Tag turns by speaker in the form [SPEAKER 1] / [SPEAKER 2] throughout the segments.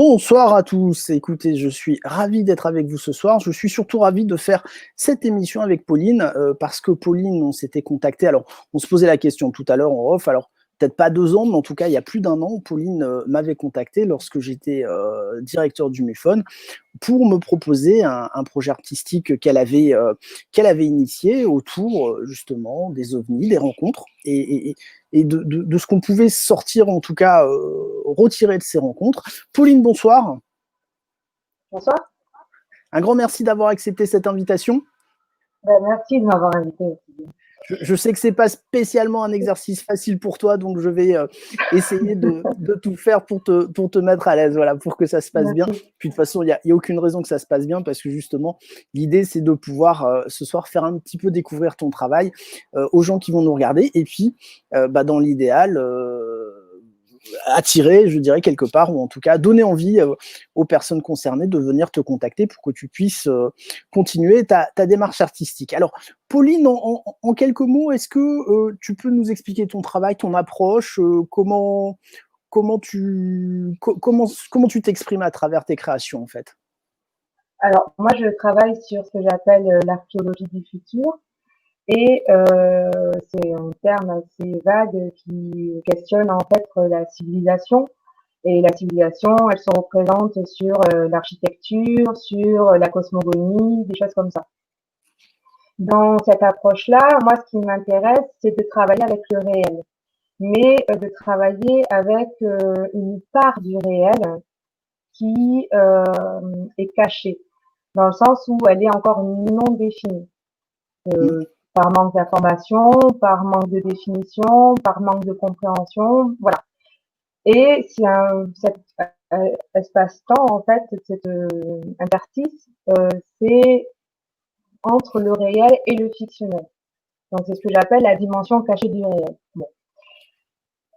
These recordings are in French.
[SPEAKER 1] Bonsoir à tous. Écoutez, je suis ravi d'être avec vous ce soir. Je suis surtout ravi de faire cette émission avec Pauline parce que Pauline, on s'était contacté. Alors, on se posait la question tout à l'heure en off. Alors, peut-être pas 2 ans, mais en tout cas, il y a plus d'1 an, Pauline m'avait contacté lorsque j'étais directeur du MUFON pour me proposer un projet artistique qu'elle avait initié autour justement des ovnis, des rencontres et de ce qu'on pouvait sortir, en tout cas retirer de ces rencontres. Pauline, bonsoir.
[SPEAKER 2] Bonsoir.
[SPEAKER 1] Un grand merci d'avoir accepté cette invitation.
[SPEAKER 2] Merci de m'avoir invité aussi.
[SPEAKER 1] Je sais que c'est pas spécialement un exercice facile pour toi, donc je vais essayer de tout faire pour te mettre à l'aise, voilà, pour que ça se passe bien. Puis de toute façon, il y a aucune raison que ça se passe bien parce que justement, l'idée c'est de pouvoir ce soir faire un petit peu découvrir ton travail aux gens qui vont nous regarder et puis dans l'idéal attirer, je dirais, quelque part, ou en tout cas donner envie aux personnes concernées de venir te contacter pour que tu puisses continuer ta démarche artistique. Alors, Pauline, en quelques mots, est-ce que tu peux nous expliquer ton travail, ton approche, comment tu t'exprimes à travers tes créations, en fait?
[SPEAKER 2] Alors, moi, je travaille sur ce que j'appelle l'archéologie du futur. Et c'est un terme assez vague qui questionne en fait la civilisation. Et la civilisation, elle se représente sur l'architecture, sur la cosmogonie, des choses comme ça. Dans cette approche-là, moi, ce qui m'intéresse, c'est de travailler avec le réel, mais de travailler avec une part du réel qui est cachée, dans le sens où elle est encore non définie. Par manque d'information, par manque de définition, par manque de compréhension, voilà. Et si cet espace-temps, en fait, cet interstice, c'est entre le réel et le fictionnel. Donc c'est ce que j'appelle la dimension cachée du réel. Bon.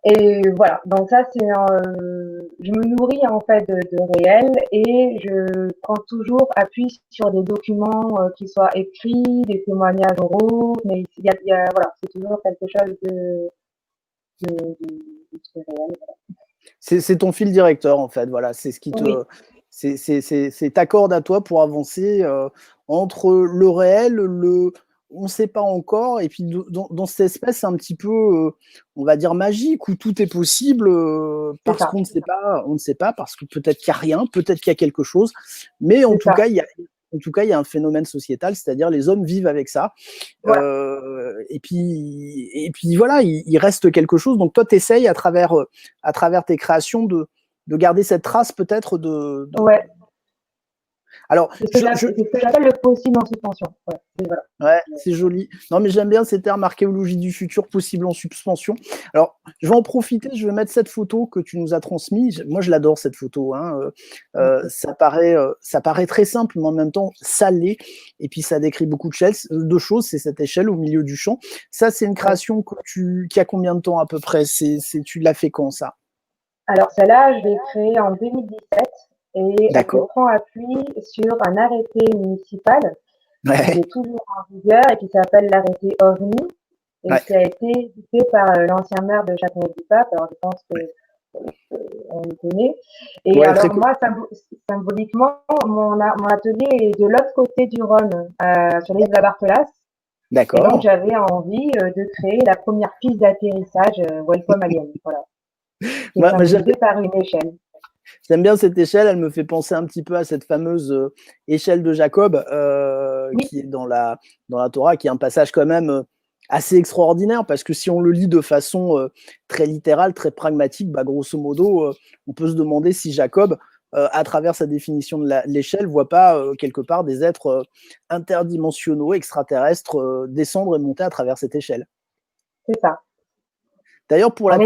[SPEAKER 2] Et voilà, donc ça c'est, je me nourris en fait de réel et je prends toujours appui sur des documents qui soient écrits, des témoignages oraux, mais voilà, c'est toujours quelque chose de réel. Voilà.
[SPEAKER 1] C'est ton fil directeur en fait, voilà, c'est ce qui te,
[SPEAKER 2] Oui.
[SPEAKER 1] c'est ta corde à toi pour avancer entre le réel, on ne sait pas encore, et puis dans cette espèce un petit peu, on va dire magique, où tout est possible parce qu'on ne sait pas, parce que peut-être qu'il n'y a rien, peut-être qu'il y a quelque chose, mais en tout cas, il y a un phénomène sociétal, c'est-à-dire les hommes vivent avec ça. Voilà. Et puis voilà, il reste quelque chose. Donc toi, tu essayes à travers tes créations de garder cette trace peut-être de...
[SPEAKER 2] Ouais.
[SPEAKER 1] Alors,
[SPEAKER 2] c'est ce que j'appelle le possible en suspension. Ouais, voilà.
[SPEAKER 1] Ouais, c'est joli. Non, mais j'aime bien ces termes, archéologie du futur, possible en suspension. Alors, je vais en profiter, je vais mettre cette photo que tu nous as transmise. Moi, je l'adore, cette photo. Hein. Ça paraît très simple, mais en même temps, ça l'est. Et puis, ça décrit beaucoup de choses. C'est cette échelle au milieu du champ. Ça, c'est une création qui a combien de temps à peu près? Tu l'as fait quand, ça?
[SPEAKER 2] Alors, celle-là, je l'ai créée en 2017 et elle se prend appui sur un arrêté municipal qui est toujours en vigueur et qui s'appelle l'arrêté OVNI et qui a été édité par l'ancien maire de Châteauneuf-du-Pape. Alors, je pense qu'on le connaît. Et alors, moi, symboliquement, mon atelier est de l'autre côté du Rhône, sur l'île de la Barthelasse.
[SPEAKER 1] D'accord.
[SPEAKER 2] Et donc, j'avais envie de créer la première piste d'atterrissage Welcome Alien. Voilà. Qui est symbolisée par une échelle.
[SPEAKER 1] J'aime bien cette échelle, elle me fait penser un petit peu à cette fameuse échelle de Jacob qui est dans la Torah, qui est un passage quand même assez extraordinaire, parce que si on le lit de façon très littérale, très pragmatique, grosso modo, on peut se demander si Jacob, à travers sa définition de l'échelle, ne voit pas quelque part des êtres interdimensionnels, extraterrestres, descendre et monter à travers cette échelle.
[SPEAKER 2] C'est ça.
[SPEAKER 1] D'ailleurs, pour la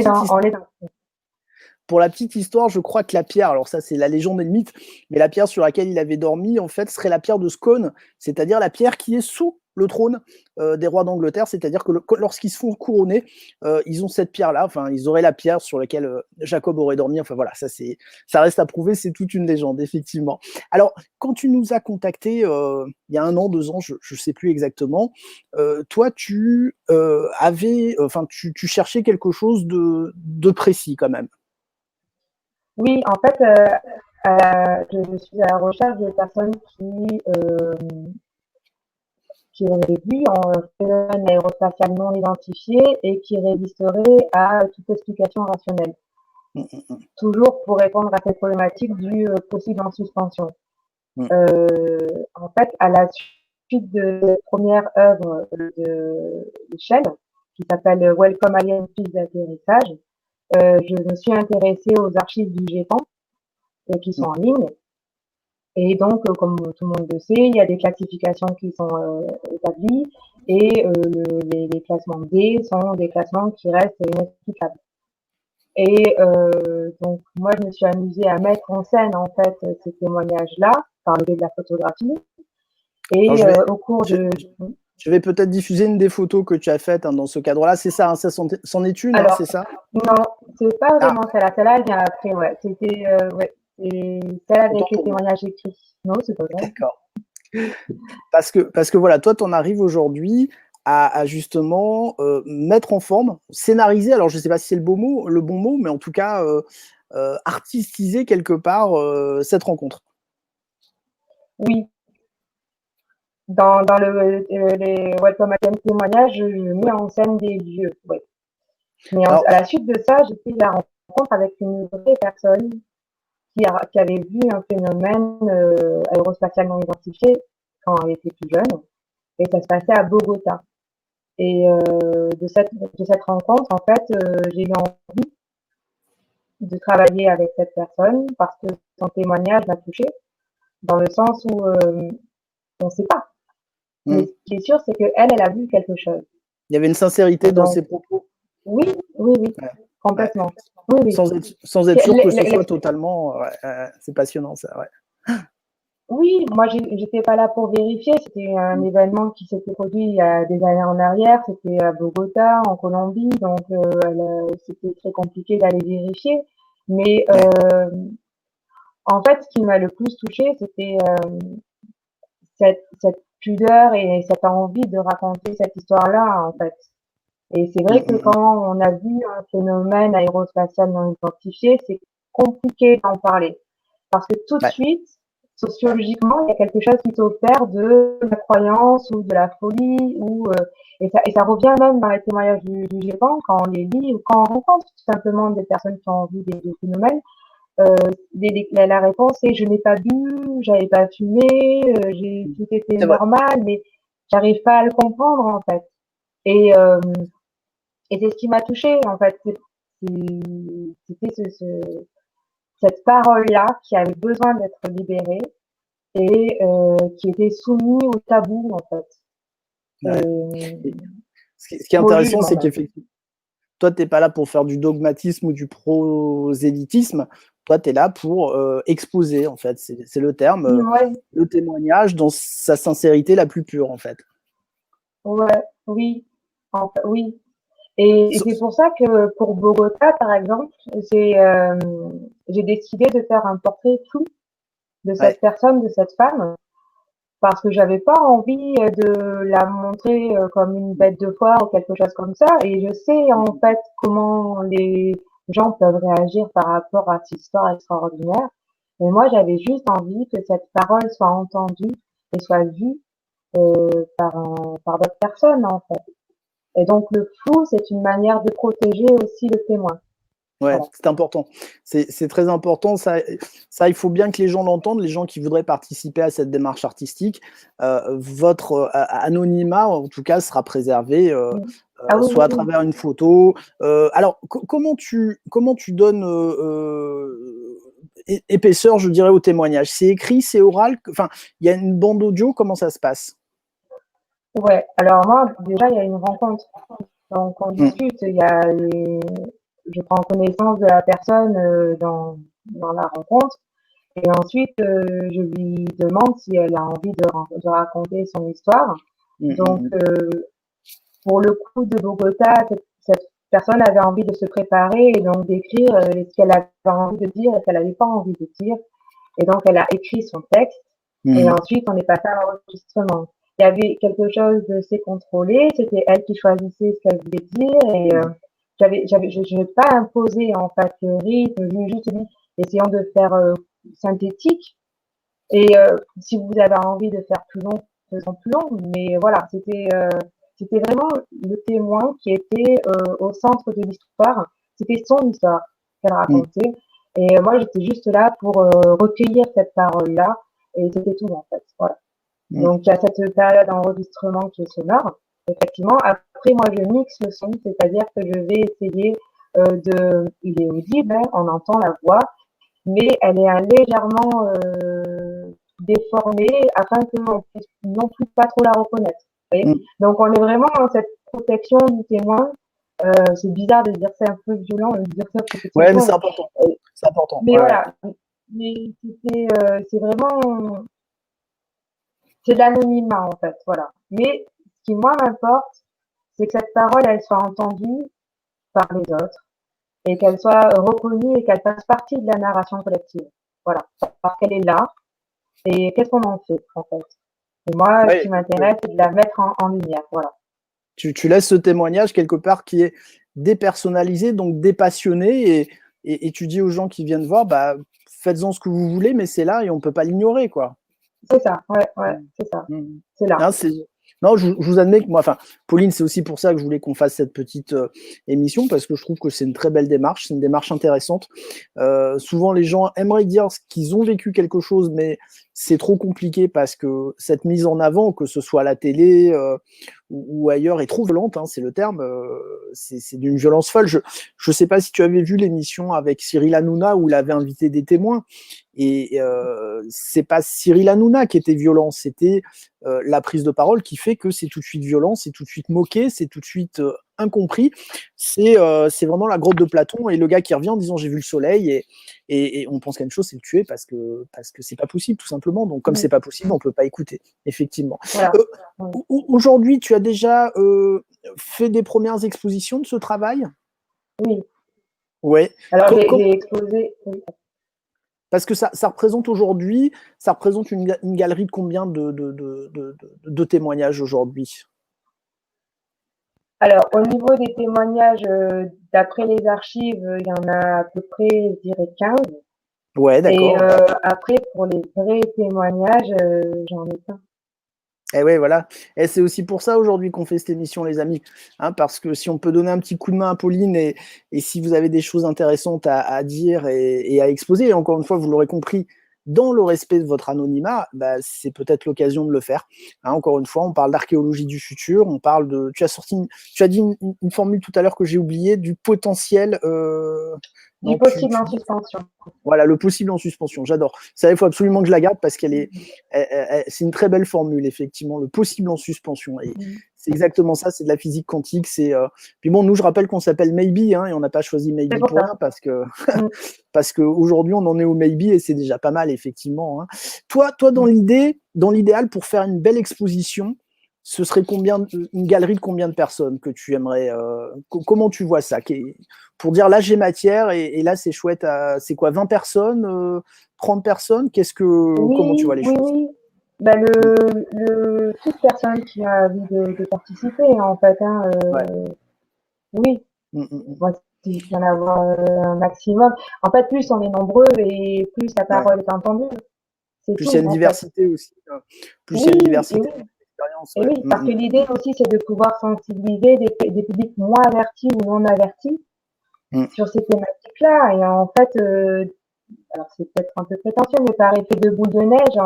[SPEAKER 1] petite histoire, je crois que la pierre, alors ça c'est la légende et le mythe, mais la pierre sur laquelle il avait dormi, en fait, serait la pierre de Scone, c'est-à-dire la pierre qui est sous le trône des rois d'Angleterre, c'est-à-dire que lorsqu'ils se font couronner, ils ont cette pierre-là, enfin, ils auraient la pierre sur laquelle Jacob aurait dormi, enfin voilà, ça reste à prouver, c'est toute une légende, effectivement. Alors, quand tu nous as contactés il y a 1 an, 2 ans, je ne sais plus exactement, toi, tu cherchais quelque chose de précis quand même.
[SPEAKER 2] Oui, en fait, je suis à la recherche de personnes qui auraient vu un phénomène aérospatial non identifié et qui résisteraient à toute explication rationnelle.
[SPEAKER 1] Mm, mm, mm.
[SPEAKER 2] Toujours pour répondre à cette problématique du possible en suspension.
[SPEAKER 1] Mm.
[SPEAKER 2] En fait, à la suite de cette première œuvre de Shell, qui s'appelle Welcome Alien Piste d'atterrissage, je me suis intéressée aux archives du GEPAN qui sont en ligne. Et donc, comme tout le monde le sait, il y a des classifications qui sont établies et les classements D sont des classements qui restent inexplicables. Et donc, moi, je me suis amusée à mettre en scène, en fait, ces témoignages-là par le biais de la photographie.
[SPEAKER 1] Alors,
[SPEAKER 2] Et au cours
[SPEAKER 1] je,
[SPEAKER 2] de...
[SPEAKER 1] je vais peut-être diffuser une des photos que tu as faites dans ce cadre-là. C'est ça, hein, ça c'en est une, hein,
[SPEAKER 2] Alors,
[SPEAKER 1] c'est ça?
[SPEAKER 2] non, c'est pas
[SPEAKER 1] Ah,
[SPEAKER 2] vraiment celle-là. Celle-là, elle vient après, ouais. C'était, ouais, c'est celle
[SPEAKER 1] autant
[SPEAKER 2] avec les
[SPEAKER 1] pour moi.
[SPEAKER 2] témoignages écrits. Non, c'est pas vrai.
[SPEAKER 1] D'accord. Parce que voilà, toi, tu en arrives aujourd'hui à justement mettre en forme, scénariser, alors je ne sais pas si c'est le bon mot, mais en tout cas, artistiser quelque part cette rencontre.
[SPEAKER 2] Oui, dans les Welcome Again témoignages, je mets en scène des lieux, ouais. Mais
[SPEAKER 1] Alors,
[SPEAKER 2] à la suite de ça, j'ai fait la rencontre avec une vraie personne qui avait vu un phénomène aérospatial non identifié quand elle était plus jeune, et ça se passait à Bogota. Et de cette rencontre, en fait, j'ai eu envie de travailler avec cette personne parce que son témoignage m'a touchée, dans le sens où on ne sait pas. Mais
[SPEAKER 1] hmm,
[SPEAKER 2] ce qui est sûr, c'est qu'elle, elle a vu quelque chose.
[SPEAKER 1] il y avait une sincérité
[SPEAKER 2] Et
[SPEAKER 1] dans
[SPEAKER 2] donc,
[SPEAKER 1] ses propos.
[SPEAKER 2] oui, oui, oui,
[SPEAKER 1] Ouais, ouais.
[SPEAKER 2] complètement. Oui, oui.
[SPEAKER 1] Sans être sûr que ce soit totalement. Ouais, c'est passionnant, ça. Ouais.
[SPEAKER 2] Oui, moi j'étais pas là pour vérifier. C'était un événement qui s'était produit il y a des années en arrière. C'était à Bogota, en Colombie, donc c'était très compliqué d'aller vérifier. Mais
[SPEAKER 1] Ouais.
[SPEAKER 2] en fait, ce qui m'a le plus touchée, c'était cette pudeur et cette envie de raconter cette histoire-là, en fait. Et c'est
[SPEAKER 1] Hmm,
[SPEAKER 2] vrai que
[SPEAKER 1] hmm, hmm.
[SPEAKER 2] quand on a vu un phénomène aérospatial non identifié, c'est compliqué d'en parler. Parce que tout de
[SPEAKER 1] Ouais.
[SPEAKER 2] suite, sociologiquement, il y a quelque chose qui s'opère de la croyance ou de la folie, et ça revient même dans les témoignages du GEPAN, quand on les lit ou quand on rencontre tout simplement des personnes qui ont vu des phénomènes. Euh, la réponse est je n'ai pas bu, j'avais pas fumé, tout était
[SPEAKER 1] C'est vrai.
[SPEAKER 2] normal, mais j'arrive pas à le comprendre en fait. Et, et c'est ce qui m'a touchée en fait. C'était cette parole-là qui avait besoin d'être libérée et qui était soumis au tabou en fait,
[SPEAKER 1] Ouais.
[SPEAKER 2] et
[SPEAKER 1] Et ce qui est
[SPEAKER 2] au
[SPEAKER 1] intéressant,
[SPEAKER 2] jugement
[SPEAKER 1] c'est
[SPEAKER 2] même.
[SPEAKER 1] qu'effectivement, toi, tu n'es pas là pour faire du dogmatisme ou du prosélytisme. Toi, tu es là pour exposer, en fait. C'est le terme,
[SPEAKER 2] Ouais,
[SPEAKER 1] le témoignage dans sa sincérité la plus pure, en fait.
[SPEAKER 2] ouais, oui, oui. Et
[SPEAKER 1] So-
[SPEAKER 2] c'est pour ça que pour Bogota, par exemple, j'ai décidé de faire un portrait flou de
[SPEAKER 1] ouais.
[SPEAKER 2] cette personne, de cette femme, parce que j'avais pas envie de la montrer comme une bête de foire ou quelque chose comme ça. Et je sais en fait comment les gens peuvent réagir par rapport à cette histoire extraordinaire. Et moi, j'avais juste envie que cette parole soit entendue et soit vue par d'autres personnes en fait. Et donc le flou, c'est une manière de protéger aussi le témoin.
[SPEAKER 1] Ouais,
[SPEAKER 2] Voilà.
[SPEAKER 1] c'est important. C'est très important. Ça, il faut bien que les gens l'entendent, les gens qui voudraient participer à cette démarche artistique. Votre anonymat, en tout cas, sera préservé,
[SPEAKER 2] Mm. Ah oui,
[SPEAKER 1] soit à
[SPEAKER 2] oui.
[SPEAKER 1] travers une photo. Alors, comment tu donnes épaisseur, je dirais, au témoignage? C'est écrit, c'est oral? Enfin, il y a une bande audio, comment ça se passe?
[SPEAKER 2] Ouais. Alors moi, déjà, il y a une rencontre. Donc on
[SPEAKER 1] Mm,
[SPEAKER 2] discute. Je prends connaissance de la personne dans la rencontre. Et ensuite, je lui demande si elle a envie de raconter son histoire.
[SPEAKER 1] mm,
[SPEAKER 2] Donc,
[SPEAKER 1] mm,
[SPEAKER 2] pour le coup de Bogota, cette personne avait envie de se préparer et donc d'écrire ce qu'elle avait envie de dire et ce qu'elle n'avait pas envie de dire. Et donc, elle a écrit son texte. Et
[SPEAKER 1] mm,
[SPEAKER 2] ensuite, on est passé à l'enregistrement. Il y avait quelque chose de assez contrôlé. C'était elle qui choisissait ce qu'elle voulait dire. Et
[SPEAKER 1] mm,
[SPEAKER 2] je n'ai pas imposé en fait le rythme. Je lui ai juste dit, essayons de faire synthétique. Et si vous avez envie de faire plus long, faisons plus long. Mais voilà, c'était vraiment le témoin qui était au centre de l'histoire. C'était son histoire qu'elle racontait. Et moi, j'étais juste là pour recueillir cette parole-là. Et c'était tout, en fait. Voilà. Donc, il y a cette période d'enregistrement qui est sonore. Effectivement, après, moi, je mixe le son, c'est-à-dire que je vais essayer il est audible, hein, on entend la voix, mais elle est légèrement déformée afin que l'on puisse non plus pas trop la reconnaître. Vous voyez. Donc, on est vraiment dans cette protection du témoin. C'est bizarre de dire, c'est un peu violent de dire ça.
[SPEAKER 1] Ouais, mais c'est important. C'est important.
[SPEAKER 2] Mais voilà. Mais c'est vraiment, c'est de l'anonymat en fait, voilà. Mais ce qui moi m'importe, c'est que cette parole, elle soit entendue par les autres et qu'elle soit reconnue et qu'elle fasse partie de la narration collective. Voilà, parce qu'elle est là. Et qu'est-ce qu'on en fait en fait? Et moi, ce qui m'intéresse, c'est de la mettre en lumière. Voilà.
[SPEAKER 1] Tu laisses ce témoignage quelque part qui est dépersonnalisé, donc dépassionné, et tu dis aux gens qui viennent voir, bah, faites-en ce que vous voulez, mais c'est là et on ne peut pas l'ignorer, quoi.
[SPEAKER 2] C'est ça, ouais, c'est ça. C'est là.
[SPEAKER 1] Non, je vous admets que moi, enfin, Pauline, c'est aussi pour ça que je voulais qu'on fasse cette petite émission, parce que je trouve que c'est une très belle démarche, c'est une démarche intéressante. Souvent, les gens aimeraient dire qu'ils ont vécu quelque chose, mais c'est trop compliqué parce que cette mise en avant, que ce soit à la télé ou ailleurs, est trop violente, hein, c'est le terme, c'est d'une violence folle. Je ne sais pas si tu avais vu l'émission avec Cyril Hanouna où il avait invité des témoins. Et c'est pas Cyril Hanouna qui était violent, c'était la prise de parole qui fait que c'est tout de suite violent, c'est tout de suite moqué, c'est tout de suite incompris. C'est vraiment la grotte de Platon et le gars qui revient en disant j'ai vu le soleil et on pense qu'à une chose, c'est le tuer parce que c'est pas possible tout simplement. Donc comme c'est pas possible, on peut pas écouter, effectivement.
[SPEAKER 2] Voilà.
[SPEAKER 1] Aujourd'hui, tu as déjà fait des premières expositions de ce travail?
[SPEAKER 2] Oui.
[SPEAKER 1] Ouais.
[SPEAKER 2] Alors j'ai exposé. Oui.
[SPEAKER 1] Parce que ça représente aujourd'hui, ça représente une galerie de combien de témoignages aujourd'hui?
[SPEAKER 2] Alors, au niveau des témoignages, d'après les archives, il y en a à peu près, je dirais 15.
[SPEAKER 1] Ouais, d'accord.
[SPEAKER 2] Et après, pour les vrais témoignages, j'en ai pas.
[SPEAKER 1] Et ouais, voilà. Et c'est aussi pour ça aujourd'hui qu'on fait cette émission, les amis. Hein, parce que si on peut donner un petit coup de main à Pauline et si vous avez des choses intéressantes à dire et à exposer, et encore une fois, vous l'aurez compris, dans le respect de votre anonymat, bah, c'est peut-être l'occasion de le faire. Hein, encore une fois, on parle d'archéologie du futur, on parle de. Tu as dit une formule tout à l'heure que j'ai oubliée, du potentiel.
[SPEAKER 2] Du possible en suspension.
[SPEAKER 1] Voilà, le possible en suspension, j'adore. Ça, il faut absolument que je la garde parce qu'elle c'est une très belle formule, effectivement, le possible en suspension. Et c'est exactement ça, c'est de la physique quantique. Puis bon, nous, je rappelle qu'on s'appelle Maybe, hein, et on n'a pas choisi Maybe pour rien parce que parce qu'aujourd'hui, on en est au Maybe et c'est déjà pas mal, effectivement. Hein. Toi, dans l'idéal, pour faire une belle exposition, ce serait une galerie de combien de personnes que tu aimerais comment tu vois ça? Pour dire là j'ai matière et là c'est chouette, c'est quoi, 20 personnes, 30 personnes, comment tu vois les choses?
[SPEAKER 2] Oui. Bah, toute personne qui a envie de participer en fait, hein, oui. Moi, si je peux en avoir un maximum. En fait, plus on est nombreux et plus la parole est entendue.
[SPEAKER 1] Plus il y a une diversité aussi. Plus il y a une diversité d'expérience.
[SPEAKER 2] Oui, parce que l'idée aussi, c'est de pouvoir sensibiliser des publics moins avertis ou non avertis sur ces thématiques-là. Et en fait, alors c'est peut-être un peu prétentieux, mais par effet de boule de neige,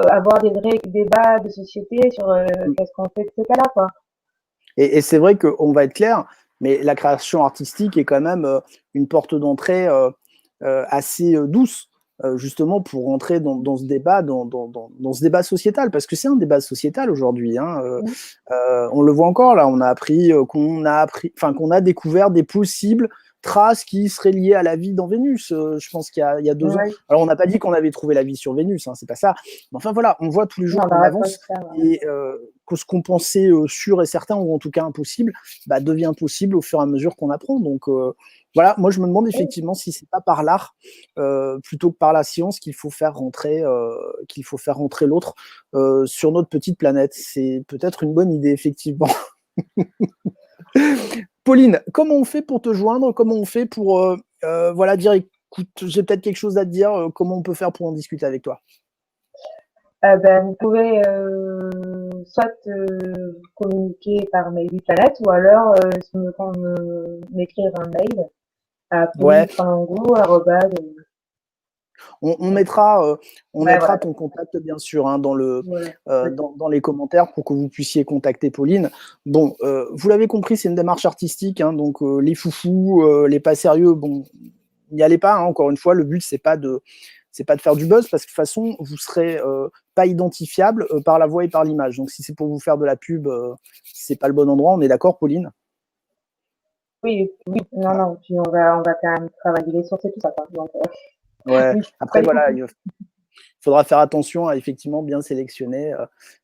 [SPEAKER 2] avoir des vrais débats de société sur qu'est-ce qu'on fait de ces cas-là, quoi.
[SPEAKER 1] Et c'est vrai qu'on va être clair, mais la création artistique est quand même une porte d'entrée assez douce, justement pour rentrer dans ce débat, dans ce débat sociétal, parce que c'est un débat sociétal aujourd'hui. Hein, on le voit encore là, on a appris qu'on a découvert des possibles traces qui seraient liées à la vie dans Vénus. Je pense qu'il y a 2 ans. Alors on n'a pas dit qu'on avait trouvé la vie sur Vénus, hein, c'est pas ça. Mais enfin voilà, on voit tous les jours qu'on avance et que ce qu'on pensait sûr et certain ou en tout cas impossible, bah, devient possible au fur et à mesure qu'on apprend. Donc voilà, moi je me demande effectivement si c'est pas par l'art plutôt que par la science qu'il faut faire rentrer l'autre sur notre petite planète. C'est peut-être une bonne idée effectivement. Pauline, comment on fait pour te joindre? Comment on fait pour voilà, dire écoute, j'ai peut-être quelque chose à te dire, comment on peut faire pour en discuter avec toi?
[SPEAKER 2] Vous pouvez soit communiquer par mail du Planet ou alors m'écrire un mail à
[SPEAKER 1] Ouais,
[SPEAKER 2] pauline.langou@.
[SPEAKER 1] on mettra, on
[SPEAKER 2] Ouais,
[SPEAKER 1] mettra
[SPEAKER 2] voilà.
[SPEAKER 1] ton contact bien sûr hein, dans, le,
[SPEAKER 2] Voilà. Oui.
[SPEAKER 1] dans les commentaires pour que vous puissiez contacter Pauline. Bon, vous l'avez compris, c'est une démarche artistique, hein, donc les foufous, les pas sérieux, bon, n'y allez pas. Hein, encore une fois, le but c'est pas de faire du buzz parce que de toute façon vous serez pas identifiable par la voix et par l'image. Donc si c'est pour vous faire de la pub, c'est pas le bon endroit. On est d'accord, Pauline?
[SPEAKER 2] Oui, oui, non, non, puis on va quand même travailler les sources et tout ça, quoi. Donc,
[SPEAKER 1] Ouais.
[SPEAKER 2] oui, pas
[SPEAKER 1] Après
[SPEAKER 2] les
[SPEAKER 1] voilà,
[SPEAKER 2] foufous.
[SPEAKER 1] faudra faire attention à effectivement bien sélectionner.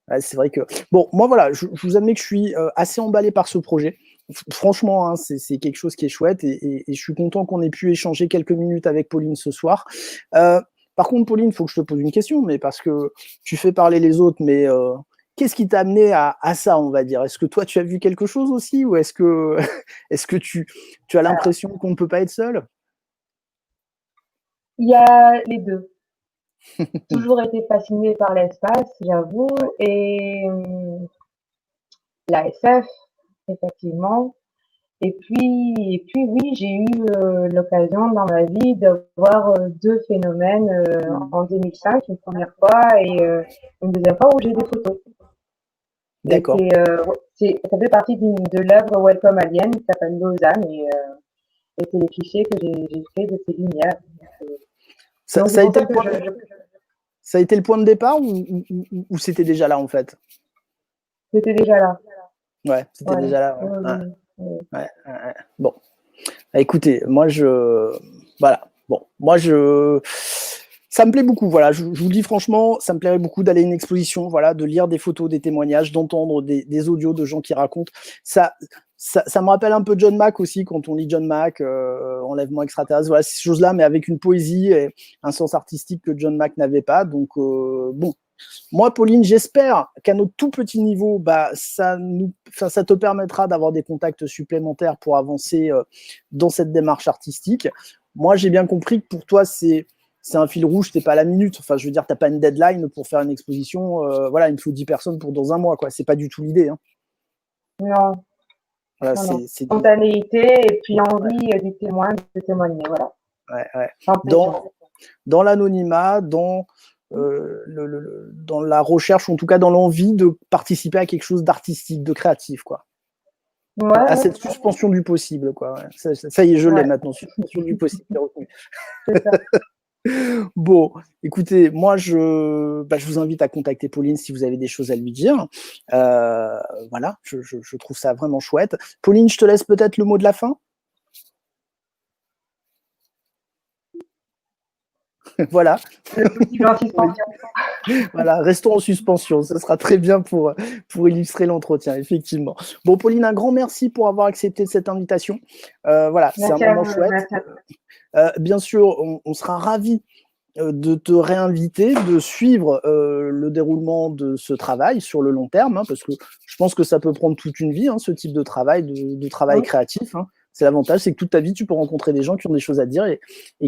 [SPEAKER 1] Ouais, c'est vrai que bon, moi voilà, je vous admets que je suis assez emballé par ce projet. Franchement, hein, c'est quelque chose qui est chouette et je suis content qu'on ait pu échanger quelques minutes avec Pauline ce soir. Par contre, Pauline, il faut que je te pose une question, mais parce que tu fais parler les autres, mais qu'est-ce qui t'a amené à ça, on va dire? Est-ce que toi, tu as vu quelque chose aussi ou est-ce que, est-ce que tu as
[SPEAKER 2] Alors,
[SPEAKER 1] l'impression qu'on ne peut pas être seul?
[SPEAKER 2] il y a les deux. Toujours été fascinée par l'espace, j'avoue,
[SPEAKER 1] Ouais.
[SPEAKER 2] et la SF, effectivement. Et puis oui, j'ai eu l'occasion dans ma vie de voir deux phénomènes
[SPEAKER 1] Hmm.
[SPEAKER 2] en 2005, une première fois et une deuxième fois où j'ai des photos. Et
[SPEAKER 1] D'accord.
[SPEAKER 2] ça fait partie de l'œuvre Welcome Alien qui s'appelle Lausanne et c'est les clichés que j'ai fait de ces lumières. Donc c'est
[SPEAKER 1] Ça a
[SPEAKER 2] pour
[SPEAKER 1] été
[SPEAKER 2] ça
[SPEAKER 1] le
[SPEAKER 2] que
[SPEAKER 1] point Ça a été le point de départ ou c'était déjà là en fait?
[SPEAKER 2] j'étais déjà là.
[SPEAKER 1] Ouais, c'était
[SPEAKER 2] Ouais.
[SPEAKER 1] déjà là.
[SPEAKER 2] Oui,
[SPEAKER 1] Ouais.
[SPEAKER 2] oui, oui.
[SPEAKER 1] Ouais, ouais, ouais. Bon, écoutez, voilà. Bon, ça me plaît beaucoup. Voilà, je vous dis franchement, ça me plairait beaucoup d'aller à une exposition, voilà, de lire des photos, des témoignages, d'entendre des audios de gens qui racontent. Ça, ça me rappelle un peu John Mack aussi quand on lit John Mack, Enlèvement extraterrestre, voilà ces choses-là, mais avec une poésie et un sens artistique que John Mack n'avait pas. Donc bon, moi, Pauline, j'espère qu'à notre tout petit niveau, bah, ça te permettra d'avoir des contacts supplémentaires pour avancer dans cette démarche artistique. Moi, j'ai bien compris que pour toi, c'est un fil rouge, t'es pas à la minute. Enfin, je veux dire, t'as pas une deadline pour faire une exposition. Voilà, il me faut 10 personnes pour dans un mois, quoi. C'est pas du tout l'idée. Hein.
[SPEAKER 2] Non,
[SPEAKER 1] Voilà,
[SPEAKER 2] non, non.
[SPEAKER 1] c'est
[SPEAKER 2] Spontanéité et puis
[SPEAKER 1] ouais,
[SPEAKER 2] envie du témoin de témoigner, voilà.
[SPEAKER 1] ouais, ouais.
[SPEAKER 2] Sans pression.
[SPEAKER 1] Dans l'anonymat, dans la recherche, ou en tout cas dans l'envie de participer à quelque chose d'artistique, de créatif, quoi.
[SPEAKER 2] Ouais,
[SPEAKER 1] À
[SPEAKER 2] ouais,
[SPEAKER 1] cette suspension du possible, quoi. Ouais. Ça y est, je l'ai
[SPEAKER 2] ouais,
[SPEAKER 1] maintenant, suspension du possible, c'est retenu.
[SPEAKER 2] c'est ça.
[SPEAKER 1] Bon, écoutez, moi, je vous invite à contacter Pauline si vous avez des choses à lui dire. Voilà, je trouve ça vraiment chouette. Pauline, je te laisse peut-être le mot de la fin. Voilà.
[SPEAKER 2] Le possible en
[SPEAKER 1] Oui.
[SPEAKER 2] suspension.
[SPEAKER 1] Voilà, restons en suspension. Ce sera très bien pour illustrer l'entretien, effectivement. Bon, Pauline, un grand merci pour avoir accepté cette invitation. Voilà, c'est un
[SPEAKER 2] Merci à
[SPEAKER 1] moment
[SPEAKER 2] vous,
[SPEAKER 1] chouette.
[SPEAKER 2] merci à
[SPEAKER 1] Bien sûr, on sera ravis de te réinviter, de suivre le déroulement de ce travail sur le long terme, hein, parce que je pense que ça peut prendre toute une vie, hein, ce type de travail, de travail
[SPEAKER 2] vous.
[SPEAKER 1] créatif. Hein. C'est l'avantage, c'est que toute ta vie, tu peux rencontrer des gens qui ont des choses à dire et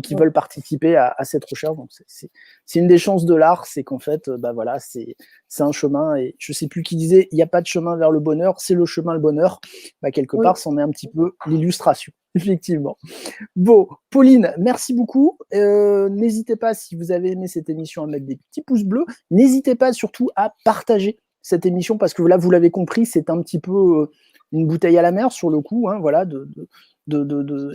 [SPEAKER 1] qui
[SPEAKER 2] Oui,
[SPEAKER 1] veulent participer à cette recherche. Donc, c'est une des chances de l'art, c'est qu'en fait, bah voilà, c'est un chemin. Et je sais plus qui disait, il n'y a pas de chemin vers le bonheur, c'est le chemin le bonheur. Bah, quelque
[SPEAKER 2] oui,
[SPEAKER 1] part, c'en est un petit peu l'illustration, effectivement. Bon, Pauline, merci beaucoup. N'hésitez pas, si vous avez aimé cette émission, à mettre des petits pouces bleus. N'hésitez pas surtout à partager cette émission parce que là, vous l'avez compris, c'est un petit peu une bouteille à la mer sur le coup. Hein, voilà,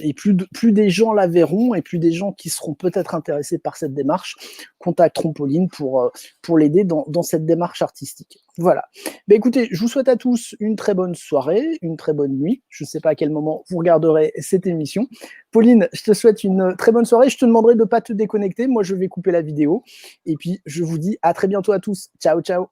[SPEAKER 1] et plus des gens la verront et plus des gens qui seront peut-être intéressés par cette démarche contacteront Pauline pour l'aider dans cette démarche artistique. Voilà. Ben écoutez, je vous souhaite à tous une très bonne soirée, une très bonne nuit. Je ne sais pas à quel moment vous regarderez cette émission. Pauline, je te souhaite une très bonne soirée. Je te demanderai de ne pas te déconnecter. Moi, je vais couper la vidéo. Et puis, je vous dis à très bientôt à tous. Ciao, ciao.